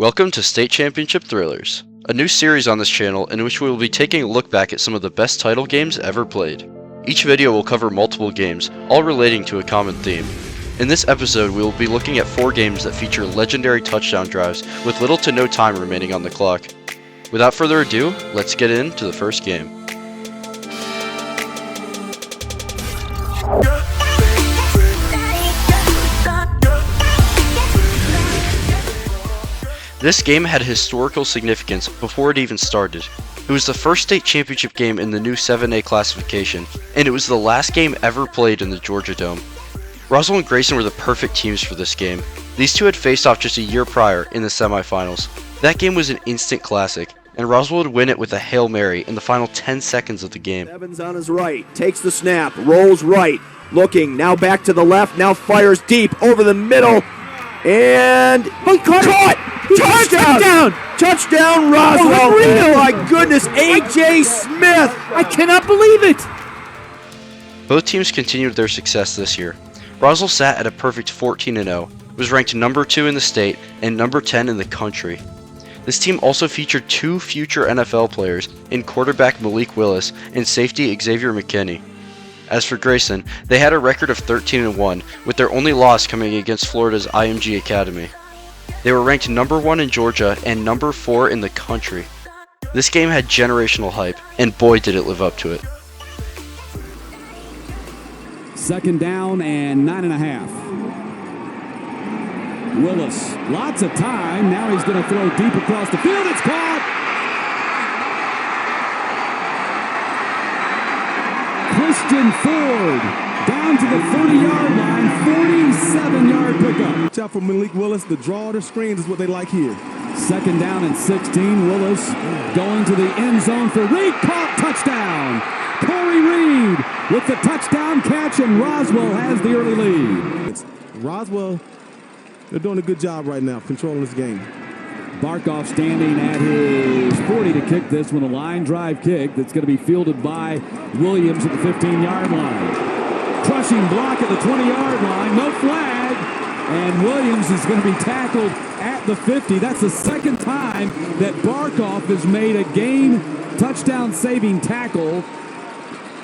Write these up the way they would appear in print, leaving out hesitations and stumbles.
Welcome to State Championship Thrillers, a new series on this channel in which we will be taking a look back at some of the best title games ever played. Each video will cover multiple games, all relating to a common theme. In this episode, we will be looking at 4 games that feature legendary touchdown drives with little to no time remaining on the clock. Without further ado, let's get into the first game. This game had historical significance before it even started. It was the first state championship game in the new 7A classification, and it was the last game ever played in the Georgia Dome. Roswell and Grayson were the perfect teams for this game. These two had faced off just a year prior in the semifinals. That game was an instant classic, and Roswell would win it with a Hail Mary in the final 10 seconds of the game. Evans on his right, takes the snap, rolls right, looking, now back to the left, now fires deep over the middle, and caught! Touchdown! Touchdown, Roswell! Oh my goodness, A.J. Smith! I cannot believe it! Both teams continued their success this year. Roswell sat at a perfect 14-0, was ranked number 2 in the state and number 10 in the country. This team also featured 2 future NFL players in quarterback Malik Willis and safety Xavier McKinney. As for Grayson, they had a record of 13-1, with their only loss coming against Florida's IMG Academy. They were ranked number 1 in Georgia and number 4 in the country. This game had generational hype, and boy did it live up to it. Second down and 9.5. Willis, lots of time. Now he's going to throw deep across the field. It's caught. Christian Ford down to the 30-yard line, 47-yard pickup. Watch out for Malik Willis. The draw to screens is what they like here. Second down and 16. Willis going to the end zone for Reed. Caught, touchdown. Corey Reed with the touchdown catch, and Roswell has the early lead. Roswell, they're doing a good job right now controlling this game. Barkov standing at his 40 to kick this one, a line drive kick that's going to be fielded by Williams at the 15-yard line. Crushing block at the 20-yard line, no flag, and Williams is going to be tackled at the 50. That's the second time that Barkov has made a game touchdown-saving tackle,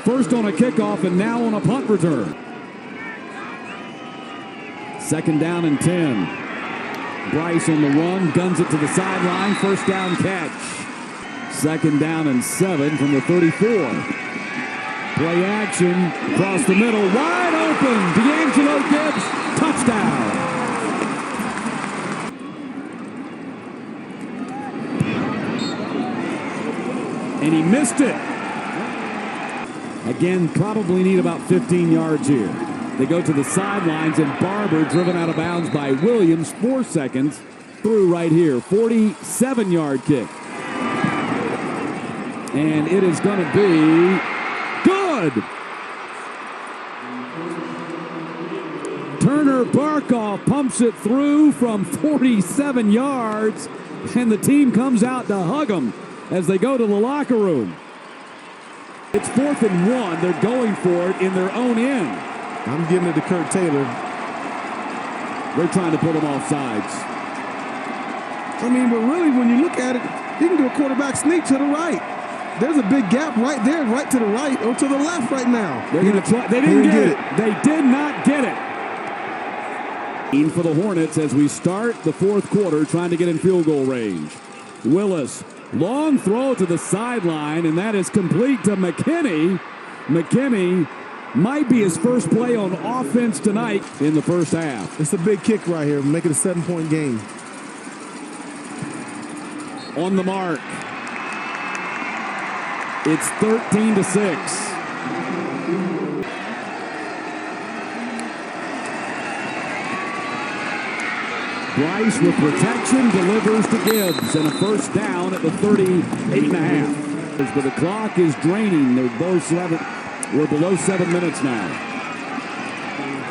first on a kickoff and now on a punt return. Second down and 10. Bryce on the run, guns it to the sideline, first down catch. Second down and 7 from the 34. Play action, across the middle, wide open, D'Angelo Gibbs, touchdown. And he missed it. Again, probably need about 15 yards here. They go to the sidelines, and Barber driven out of bounds by Williams, 4 seconds through right here. 47-yard kick. And it is going to be good. Turner Barkov pumps it through from 47 yards, and the team comes out to hug him as they go to the locker room. It's 4th and 1. They're going for it in their own end. I'm giving it to Kurt Taylor. They're trying to put him off sides. I mean, but really, when you look at it, you can do a quarterback sneak to the right. There's a big gap right there, right to the right or to the left right now. They're going to try. They didn't get it. They did not get it. For the Hornets as we start the 4th quarter, trying to get in field goal range. Willis, long throw to the sideline, and that is complete to McKinney. McKinney might be his first play on offense tonight in the first half. It's a big kick right here, make it a 7-point game. On the mark. It's 13-6. Bryce with protection delivers to Gibbs, and a first down at the 38.5. But the clock is draining. We're below 7 minutes now.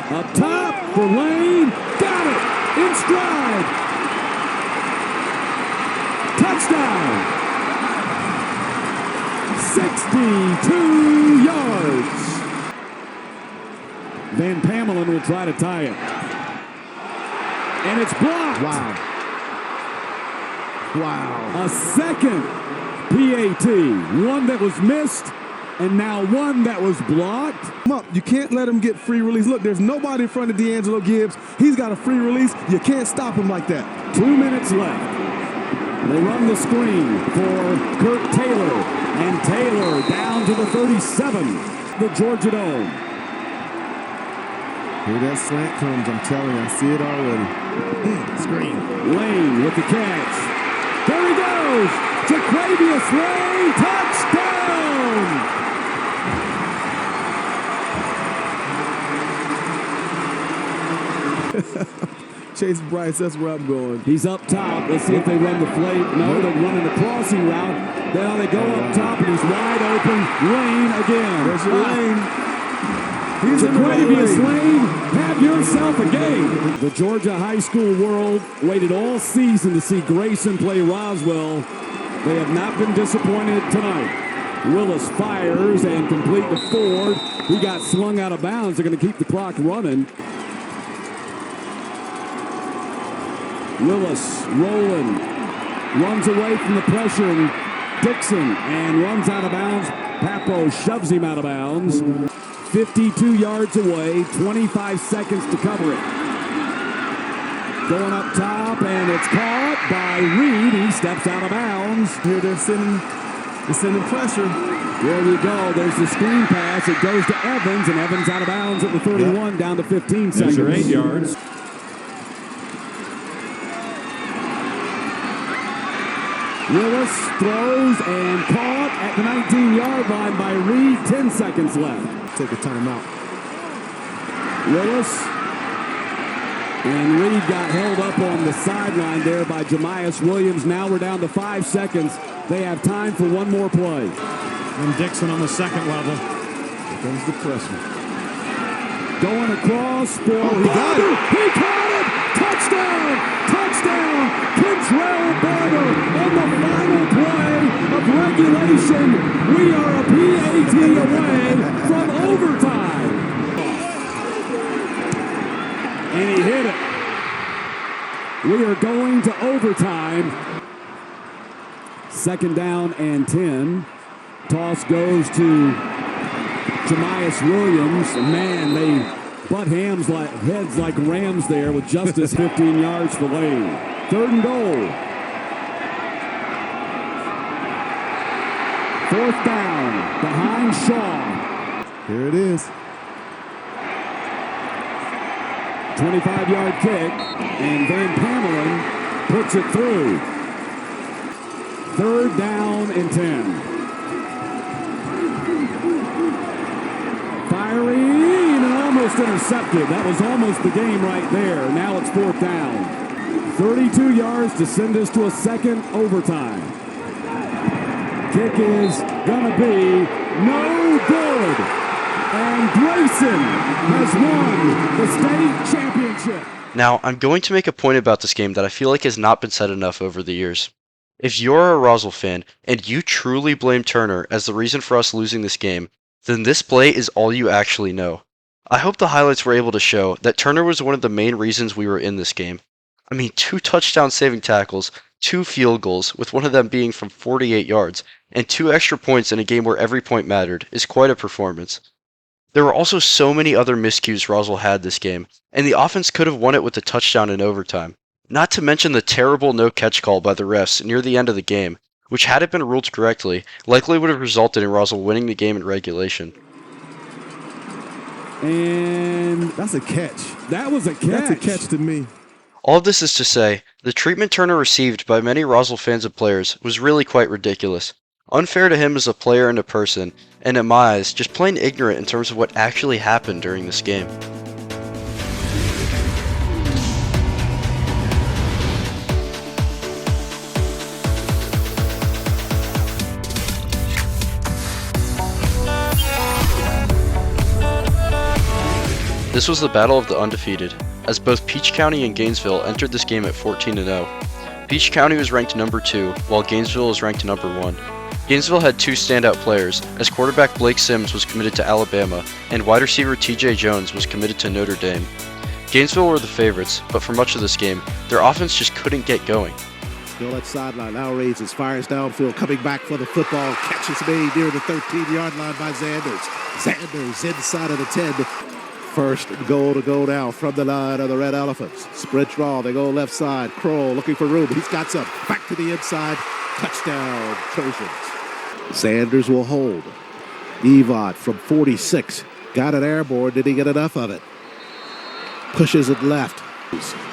Up top for Lane. Got it. In stride. Touchdown. 62 yards. Van Pamelin will try to tie it. And it's blocked. Wow. Wow. A second PAT, one that was missed, and now one that was blocked. Come up. You can't let him get free release. Look, there's nobody in front of D'Angelo Gibbs. He's got a free release. You can't stop him like that. 2 minutes left. They run the screen for Kurt Taylor, and Taylor down to the 37, the Georgia Dome. Here that slant comes, I'm telling you, I see it already. Screen. Lane with the catch. There he goes! Jaquavius Lane, touchdown! Chase Bryce, that's where I'm going. He's up top. Let's see if they run the play. No, they're running the crossing route. Now they go up top, and he's wide open. Lane again. There's your Lane. He's in the Jaquavius lane. Lane, have yourself a game. The Georgia high school world waited all season to see Grayson play Roswell. They have not been disappointed tonight. Willis fires and complete to Ford. He got slung out of bounds. They're going to keep the clock running. Willis rolling, runs away from the pressure, and Dixon, and runs out of bounds. Papo shoves him out of bounds. 52 yards away, 25 seconds to cover it. Going up top, and it's caught by Reed. He steps out of bounds. Here they're sending pressure. There we go. There's the screen pass. It goes to Evans, and Evans out of bounds at the 31, down to 15 seconds. Your 8 yards. Willis throws and caught at the 19-yard line by Reed. 10 seconds left. Take a timeout. Willis and Reed got held up on the sideline there by Jamias Williams. Now we're down to 5 seconds. They have time for one more play. And Dixon on the second level. Here comes the pressure. Going across for He got it! He caught it! Touchdown! Touchdown! Kentrell Barber on the final play of regulation. We are a PAT away from overtime. And he hit it. We are going to overtime. Second down and 10. Toss goes to Jamias Williams. Man, they butt heads like Rams there with Justice 15 yards for Lane. Third and goal. Fourth down behind Shaw. Here it is. 25-yard kick, and Van Pamelin puts it through. Third down and 10. Firing and almost intercepted. That was almost the game right there. Now it's fourth down. 32 yards to send us to a second overtime. Kick is gonna be no good. And Grayson has won the state championship. Now, I'm going to make a point about this game that I feel like has not been said enough over the years. If you're a Roswell fan and you truly blame Turner as the reason for us losing this game, then this play is all you actually know. I hope the highlights were able to show that Turner was one of the main reasons we were in this game. I mean, 2 touchdown saving tackles, 2 field goals, with one of them being from 48 yards, and 2 extra points in a game where every point mattered is quite a performance. There were also so many other miscues Roswell had this game, and the offense could have won it with a touchdown in overtime. Not to mention the terrible no-catch call by the refs near the end of the game, which had it been ruled correctly, likely would have resulted in Roswell winning the game in regulation. And That's a catch. that was a catch. That's a catch to me. All of this is to say, the treatment Turner received by many Roswell fans and players was really quite ridiculous. Unfair to him as a player and a person, and in my eyes, just plain ignorant in terms of what actually happened during this game. This was the battle of the undefeated, as both Peach County and Gainesville entered this game at 14-0. Peach County was ranked number 2, while Gainesville was ranked number 1. Gainesville had 2 standout players, as quarterback Blake Sims was committed to Alabama, and wide receiver TJ Jones was committed to Notre Dame. Gainesville were the favorites, but for much of this game, their offense just couldn't get going. Still at sideline, now raises, fires downfield, coming back for the football. Catch is made near the 13-yard line by Sanders. Sanders inside of the 10. First and goal to go now from the line of the Red Elephants. Sprint draw, they go left side. Kroll looking for room. He's got some. Back to the inside. Touchdown, Trojans. Sanders will hold. Evott from 46. Got it airborne. Did he get enough of it? Pushes it left.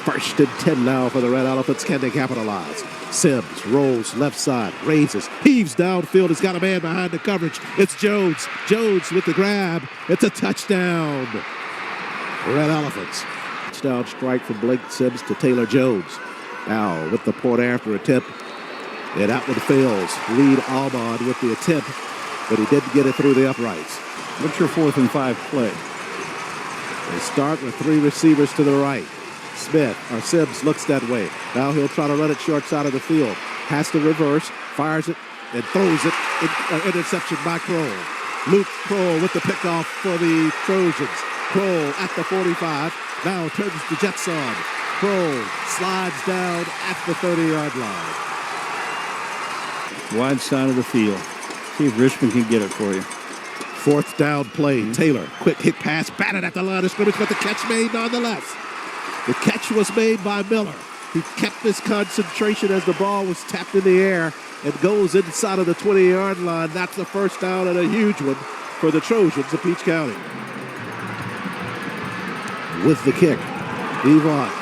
First and 10 now for the Red Elephants. Can they capitalize? Sims rolls left side, raises, heaves downfield. He's got a man behind the coverage. It's Jones. Jones with the grab. It's a touchdown. Red Elephants. Touchdown strike from Blake Sims to Taylor Jones. Now with the point after attempt. And that one fails. Reed Almond with the attempt, but he didn't get it through the uprights. What's your 4th and 5 play? They start with 3 receivers to the right. Sims looks that way. Now he'll try to run it short side of the field. Has to reverse, fires it, and throws it. Interception by Kroll. Luke Kroll with the pickoff for the Trojans. Kroll at the 45. Now turns the Jets on. Kroll slides down at the 30-yard line. Wide side of the field. See if Richmond can get it for you. 4th down play. Taylor, quick hit pass, batted at the line of scrimmage, but the catch made nonetheless. The catch was made by Miller. He kept his concentration as the ball was tapped in the air and goes inside of the 20-yard line. That's the first down and a huge one for the Trojans of Peach County. With the kick, Evon.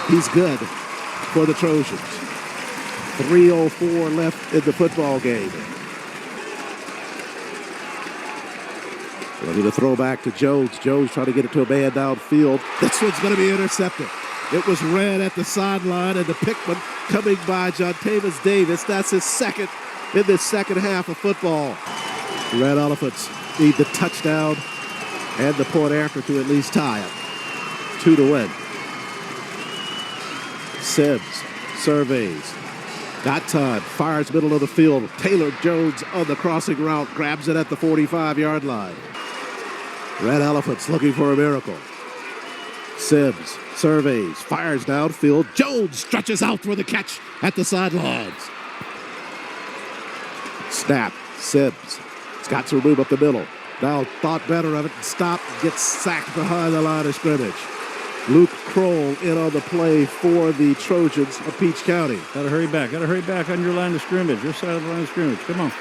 He's good for the Trojans. 3:04 left in the football game. Ready to throw back to Jones. Jones trying to get it to a man downfield. This one's going to be intercepted. It was ran at the sideline, and the Pickman coming by John Tavis Davis. That's his second in this second half of football. The Red Elephants need the touchdown and the point after to at least tie it. 2 to win. Sims surveys. Got time. Fires middle of the field. Taylor Jones on the crossing route. Grabs it at the 45-yard line. Red Elephants looking for a miracle. Sims surveys, fires downfield. Jones stretches out for the catch at the sidelines. Snap. Sims. He's got to move up the middle. Now thought better of it and stopped. Gets sacked behind the line of scrimmage. Luke Kroll in on the play for the Trojans of Peach County. Gotta hurry back on your line of scrimmage, your side of the line of scrimmage. Come on.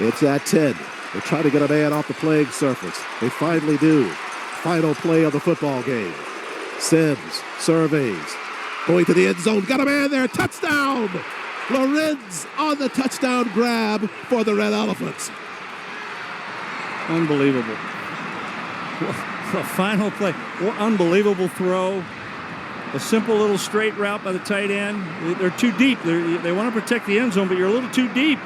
It's at 10. They're trying to get a man off the playing surface. They finally do. Final play of the football game. Sims surveys. Going to the end zone. Got a man there. Touchdown! Lorenz on the touchdown grab for the Red Elephants. Unbelievable. The final play. Unbelievable throw. A simple little straight route by the tight end. They're too deep. They want to protect the end zone, but you're a little too deep.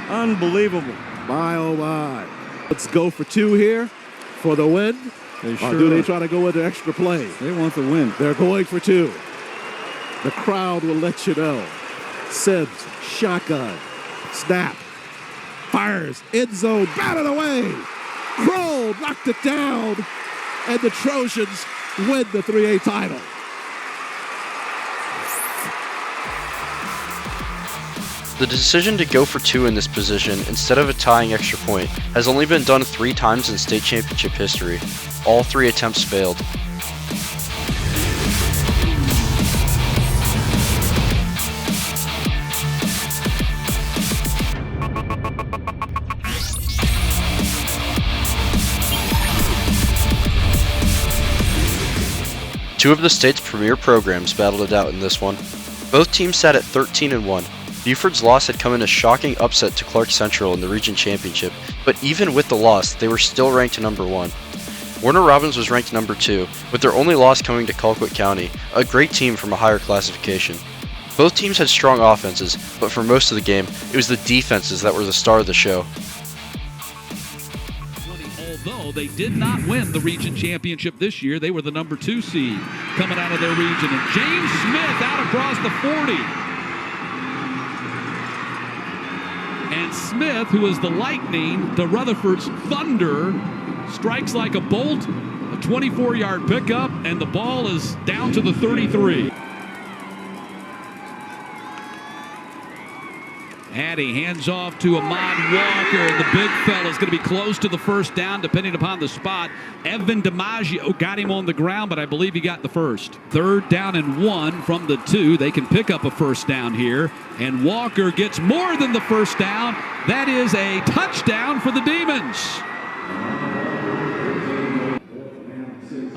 Unbelievable. My, oh, my. Let's go for 2 here for the win. They sure or do they are. try to go with their extra play? They want the win. They're going for 2. The crowd will let you know. Sims, shotgun, snap, fires, end zone, batted away. Kroll knocked it down, and the Trojans win the 3A title. The decision to go for 2 in this position instead of a tying extra point has only been done 3 times in state championship history. All 3 attempts failed. Two of the state's premier programs battled it out in this one. Both teams sat at 13-1. Buford's loss had come in a shocking upset to Clark Central in the region championship, but even with the loss, they were still ranked number 1. Warner Robins was ranked number 2, with their only loss coming to Colquitt County, a great team from a higher classification. Both teams had strong offenses, but for most of the game, it was the defenses that were the star of the show. Although they did not win the region championship this year, they were the number 2 seed coming out of their region. And James Smith out across the 40. And Smith, who is the Lightning, the Rutherford's Thunder, strikes like a bolt, a 24-yard pickup, and the ball is down to the 33. Addy hands off to Ahmad Walker. The big fella's going to be close to the first down, depending upon the spot. Evan DiMaggio got him on the ground, but I believe he got the first. 3rd down and 1 from the 2. They can pick up a first down here. And Walker gets more than the first down. That is a touchdown for the Demons.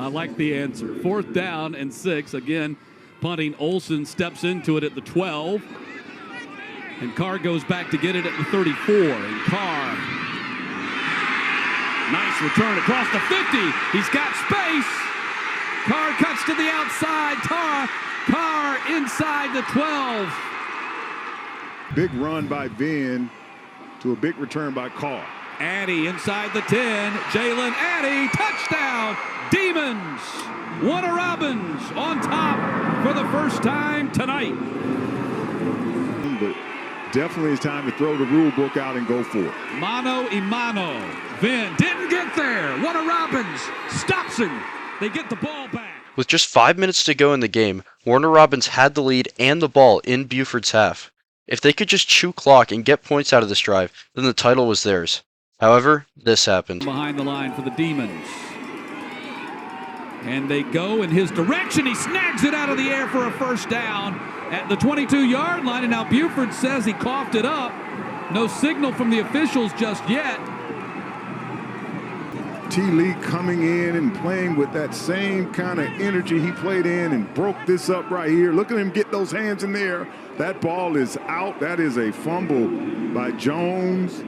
I like the answer. 4th down and 6. Again, punting. Olsen steps into it at the 12. And Carr goes back to get it at the 34. And Carr, nice return across the 50. He's got space. Carr cuts to the outside. Carr inside the 12. Big run by Ben to a big return by Carr. Addy inside the 10. Jalen Addy, touchdown, Demons. Warner Robins on top for the first time tonight. But definitely it's time to throw the rule book out and go for it. Mano a mano. Vin didn't get there. Warner Robins stops him. They get the ball back. With just 5 minutes to go in the game, Warner Robins had the lead and the ball in Buford's half. If they could just chew clock and get points out of this drive, then the title was theirs. However, this happened. Behind the line for the Demons. And they go in his direction. He snags it out of the air for a first down at the 22-yard line. And now Buford says he coughed it up. No signal from the officials just yet. T. Lee coming in and playing with that same kind of energy he played in and broke this up right here. Look at him get those hands in there. That ball is out. That is a fumble by Jones.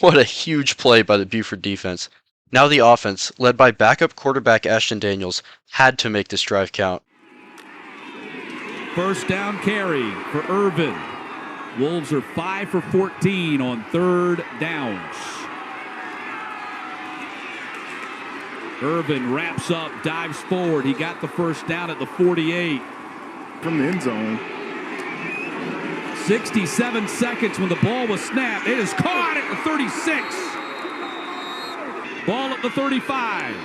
What a huge play by the Buford defense. Now the offense, led by backup quarterback Ashton Daniels, had to make this drive count. First down carry for Irvin. Wolves are 5 for 14 on 3rd downs. Irvin wraps up, dives forward. He got the first down at the 48. From the end zone. 67 seconds when the ball was snapped. It is caught at the 36. Ball at the 35.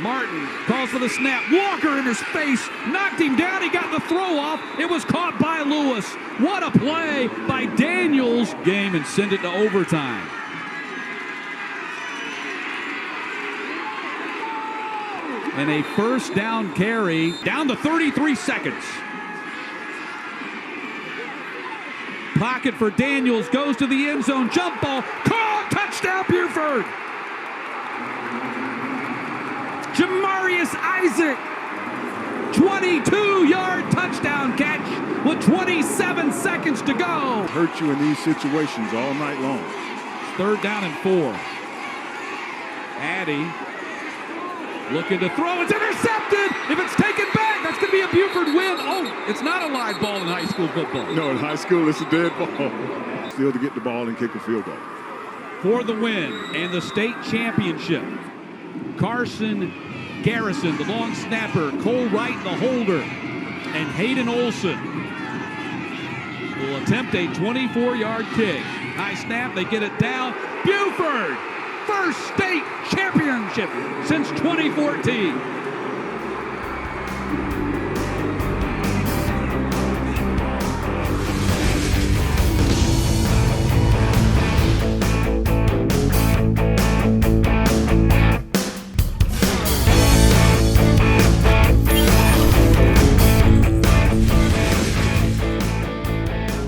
Martin calls for the snap. Walker in his face. Knocked him down. He got the throw off. It was caught by Lewis. What a play by Daniels. Game and send it to overtime. And a first down carry down to 33 seconds. Pocket for Daniels, goes to the end zone, jump ball, caught, touchdown Buford. Jamarius Isaac, 22-yard touchdown catch with 27 seconds to go. Hurt you in these situations all night long. 3rd down and 4. Addy looking to throw, it's intercepted. If it's taken back, that's going to be a Buford win. Oh, it's not a live ball in high school football. No, in high school, it's a dead ball. Still to get the ball and kick a field goal. For the win and the state championship, Carson Garrison, the long snapper, Cole Wright, the holder, and Hayden Olson will attempt a 24-yard kick. High snap, they get it down. Buford! First state championship since 2014.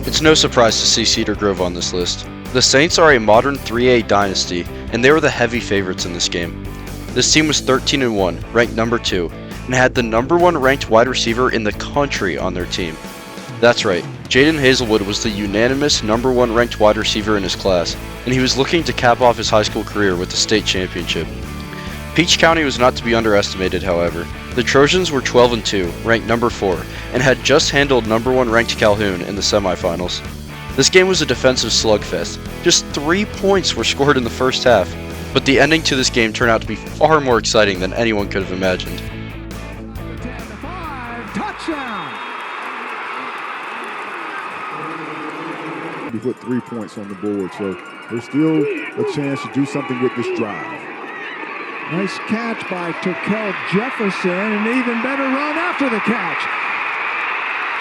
It's no surprise to see Cedar Grove on this list. The Saints are a modern 3A dynasty, and they were the heavy favorites in this game. This team was 13-1, ranked number 2, and had the number 1 ranked wide receiver in the country on their team. That's right, Jaden Hazelwood was the unanimous number 1 ranked wide receiver in his class, and he was looking to cap off his high school career with the state championship. Peach County was not to be underestimated, however. The Trojans were 12-2, ranked number 4, and had just handled number 1 ranked Calhoun in the semifinals. This game was a defensive slugfest. Just 3 points were scored in the first half, but the ending to this game turned out to be far more exciting than anyone could have imagined. 10-5, touchdown! We put 3 points on the board, so there's still a chance to do something with this drive. Nice catch by Turkel Jefferson, and an even better run after the catch.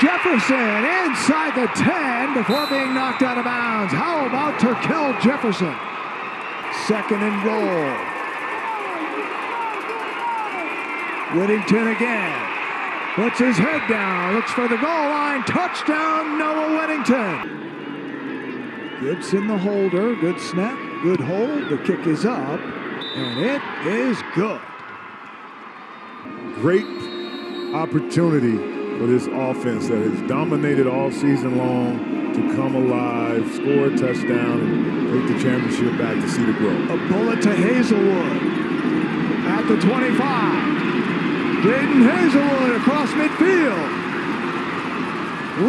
Jefferson inside the 10 before being knocked out of bounds. How about Terkel Jefferson? 2nd and goal. Whittington again. Puts his head down. Looks for the goal line. Touchdown, Noah Whittington. Gibson the holder. Good snap. Good hold. The kick is up. And it is good. Great opportunity for this offense that has dominated all season long to come alive, score a touchdown, and take the championship back to Cedar Grove. A bullet to Hazelwood at the 25. Jaden Hazelwood across midfield.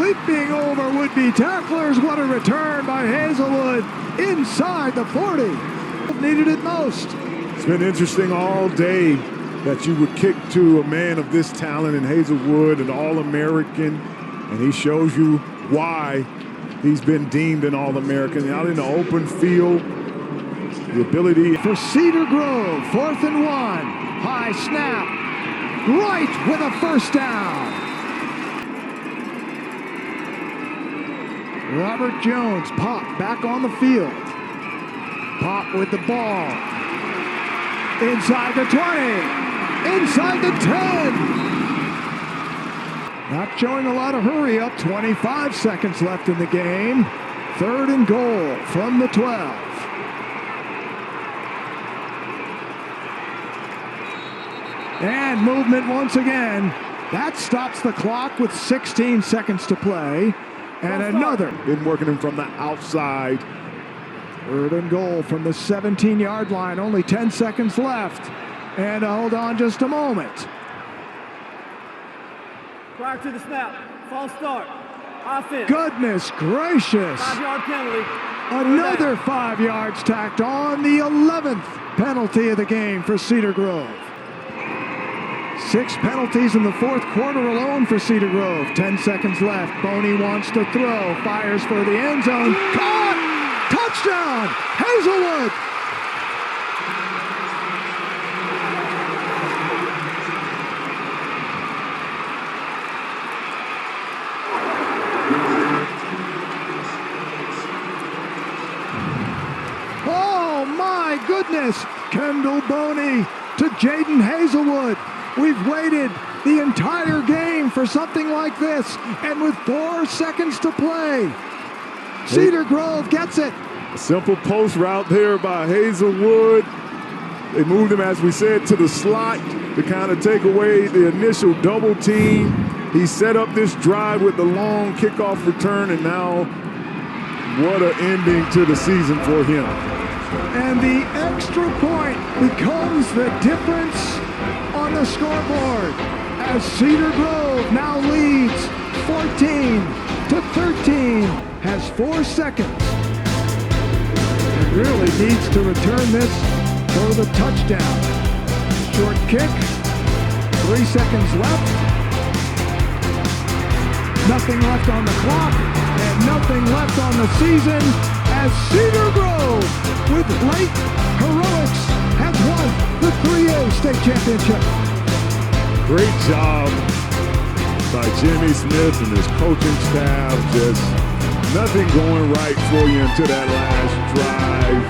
Leaping over would-be tacklers. What a return by Hazelwood inside the 40. Needed it most. It's been interesting all day that you would kick to a man of this talent in Hazelwood, an All-American, and he shows you why he's been deemed an All-American. Out in the open field, the ability. For Cedar Grove, 4th and 1. High snap. Right with a first down. Robert Jones, Pop back on the field. Pop with the ball. Inside the 20. Inside the 10. Not showing a lot of hurry up. 25 seconds left in the game. 3rd and goal from the 12. And movement once again. That stops the clock with 16 seconds to play. And another. Been working him from the outside. 3rd and goal from the 17-yard line. Only 10 seconds left. And hold on just a moment. Prior to the snap, false start, offense. Goodness gracious. 5-yard penalty. Another 5 yards tacked on, the 11th penalty of the game for Cedar Grove. 6 penalties in the 4th quarter alone for Cedar Grove. 10 seconds left. Boney wants to throw. Fires for the end zone. Caught! Touchdown! Hazelwood! Oh my goodness! Kendall Boney to Jaden Hazelwood. We've waited the entire game for something like this, and with 4 seconds to play, Cedar Grove gets it. A simple post route there by Hazelwood. They moved him, as we said, to the slot to kind of take away the initial double team. He set up this drive with the long kickoff return, and now what an ending to the season for him. And the extra point becomes the difference on the scoreboard as Cedar Grove now leads 14-13, has 4 seconds. And really needs to return this for the touchdown. Short kick, 3 seconds left. Nothing left on the clock and nothing left on the season as Cedar Grove with late heroics has won the 3A state championship. Great job by Jimmy Smith and his coaching staff. Just nothing going right for you until that last drive.